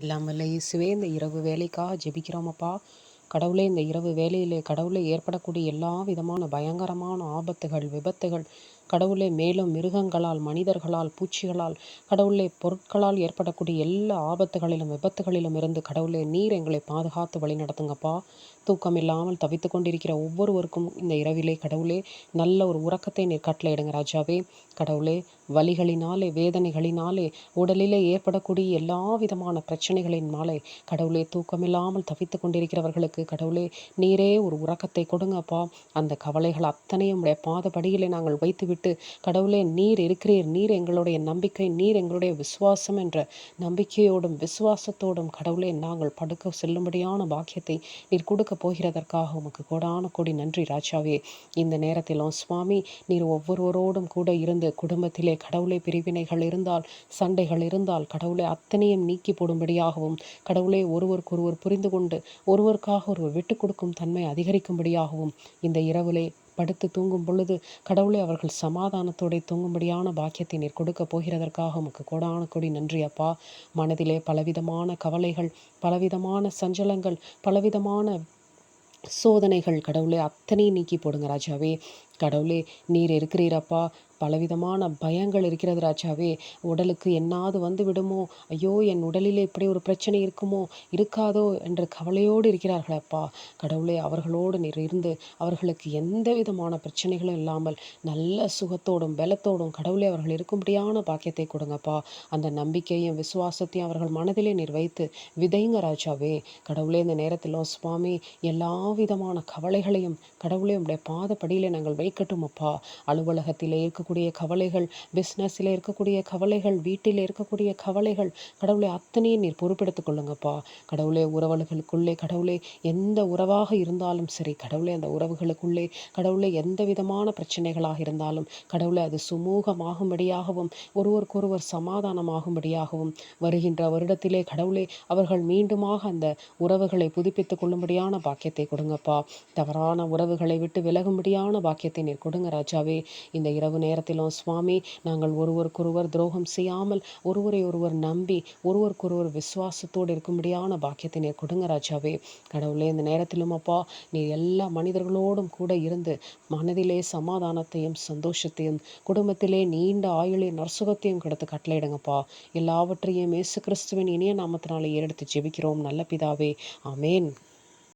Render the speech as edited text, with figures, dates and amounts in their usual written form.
எல்லாம் வல்ல இயேசுவே, இந்த இரவு வேலைக்காக ஜெபிக்கிறோமப்பா. கடவுளே, இந்த இரவு வேலையிலே கடவுளே ஏற்படக்கூடிய எல்லா விதமான பயங்கரமான ஆபத்துகள், விபத்துகள், கடவுளே மேலும் மிருகங்களால், மனிதர்களால், பூச்சிகளால், கடவுளே பொருட்களால் ஏற்படக்கூடிய எல்லா ஆபத்துகளிலும் விபத்துகளிலும் இருந்து கடவுளே நீர் எங்களை பாதுகாத்து வழி நடத்துங்கப்பா. தூக்கம் இல்லாமல் தவித்து கொண்டிருக்கிற ஒவ்வொருவருக்கும் இந்த இரவிலே கடவுளே நல்ல ஒரு உறக்கத்தை நீர் கட்டளையிடுங்க ராஜாவே. கடவுளே, வலிகளினாலே, வேதனைகளினாலே, உடலிலே ஏற்படக்கூடிய எல்லா விதமான பிரச்சனைகளினாலே கடவுளே தூக்கமில்லாமல் தவித்து கொண்டிருக்கிறவர்களுக்கு கடவுளே நீரே ஒரு உறக்கத்தை கொடுங்கப்பா. அந்த கவலைகள் அத்தனையும் உடைய பாதபடியிலே நாங்கள் வைத்துவிட்டு கடவுளே நீர் இருக்கிறீர், நீர் எங்களுடைய நம்பிக்கை, நீர் எங்களுடைய விசுவாசம் என்ற நம்பிக்கையோடும் விசுவாசத்தோடும் கடவுளே நாங்கள் படுக்க செல்லும்படியான பாக்கியத்தை நீர் கொடுக்க போகிறதற்காக உமக்கு கோடான கோடி நன்றி ராஜாவே. இந்த நேரத்திலும் சுவாமி நீர் ஒவ்வொருவரோடும் கூட இருந்து குடும்பத்திலே கடவுளை பிரிவினைகள் இருந்தால், சண்டைகள் இருந்தால் கடவுளை அத்தனையும் நீக்கி போடும்படியாகவும், கடவுளை ஒருவருக்கொருவர் புரிந்து கொண்டு ஒருவருக்காக ஒருவர் விட்டு கொடுக்கும் தன்மை அதிகரிக்கும்படியாகவும், இந்த இரவிலே படுத்து தூங்கும் பொழுது கடவுளை அவர்கள் சமாதானத்தோടെ தூங்கும்படியான பாக்கியத்தை நீர் கொடுக்க போகிறதற்காக உமக்கு கோடான கோடி நன்றி அப்பா. மனதிலே பலவிதமான கவலைகள், பலவிதமான சஞ்சலங்கள், பலவிதமான சோதனைகள் கடவுளே அத்தனையும் நீக்கி போடுங்க ராஜாவே. கடவுளே நீர் இருக்கிறீரப்பா. பலவிதமான பயங்கள் இருக்கிறது ராஜாவே. உடலுக்கு என்னாவது வந்து விடுமோ, ஐயோ என் உடலிலே இப்படி ஒரு பிரச்சனை இருக்குமோ இருக்காதோ என்ற கவலையோடு இருக்கிறார்களப்பா. கடவுளே அவர்களோடு நீர் இருந்து அவர்களுக்கு எந்த விதமான பிரச்சனைகளும் இல்லாமல் நல்ல சுகத்தோடும் பலத்தோடும் கடவுளே அவர்கள் இருக்கும்படியான பாக்கியத்தை கொடுங்கப்பா. அந்த நம்பிக்கையும் விசுவாசத்தையும் அவர்கள் மனதிலே நீர் வைத்து விதைங்க ராஜாவே. கடவுளே இந்த நேரத்திலும் சுவாமி எல்லா விதமான கவலைகளையும் கடவுளே உடைய பாதப்படியிலே நாங்கள் வைக்கட்டும் அப்பா. அலுவலகத்திலே இருக்கக்கூடிய கவலைகள், பிஸ்னஸில் இருக்கக்கூடிய கவலைகள், வீட்டில் இருக்கக்கூடிய கவலைகள் கடவுளை அத்தனையும் நீர் பொறுப்பெடுத்துக் கொள்ளுங்கப்பா. கடவுளே உறவுகளுக்குள்ளே கடவுளே எந்த உறவாக இருந்தாலும் சரி கடவுளே அந்த உறவுகளுக்குள்ளே கடவுளே எந்த விதமான பிரச்சனைகளாக இருந்தாலும் கடவுளே அது சுமூகமாகும்படியாகவும் ஒருவருக்கொருவர் சமாதானமாகும்படியாகவும் வருகின்ற வருடத்திலே கடவுளே அவர்கள் மீண்டுமாக அந்த உறவுகளை புதுப்பித்துக் கொள்ளும்படியான பாக்கியத்தை கொடுங்கப்பா. தவறான உறவுகளை விட்டு விலகும்படியான பாக்கியத்தை நீர் கொடுங்க ராஜாவே. இந்த இரவு நேரத்திலும் சுவாமி நாங்கள் ஒருவருக்கொருவர் துரோகம் செய்யாமல் ஒருவரை ஒருவர் நம்பி ஒருவருக்கொருவர் விசுவாசத்தோடு இருக்கும்படியான பாக்கியத்தை நீர் கொடுங்க ராஜாவே. கடவுளே இந்த நேரத்திலும் அப்பா நீர் எல்லா மனிதர்களோடும் கூட இருந்து மனதிலே சமாதானத்தையும் சந்தோஷத்தையும் குடும்பத்திலே நீண்ட ஆயுளை நற்சுகத்தையும் கொடுத்து கட்டளையிடுங்கப்பா. எல்லாவற்றையும் இயேசு கிறிஸ்துவின் இனிய நாமத்தினாலே ஏறெடுத்து ஜெபிக்கிறோம் நல்ல பிதாவே. ஆமேன்.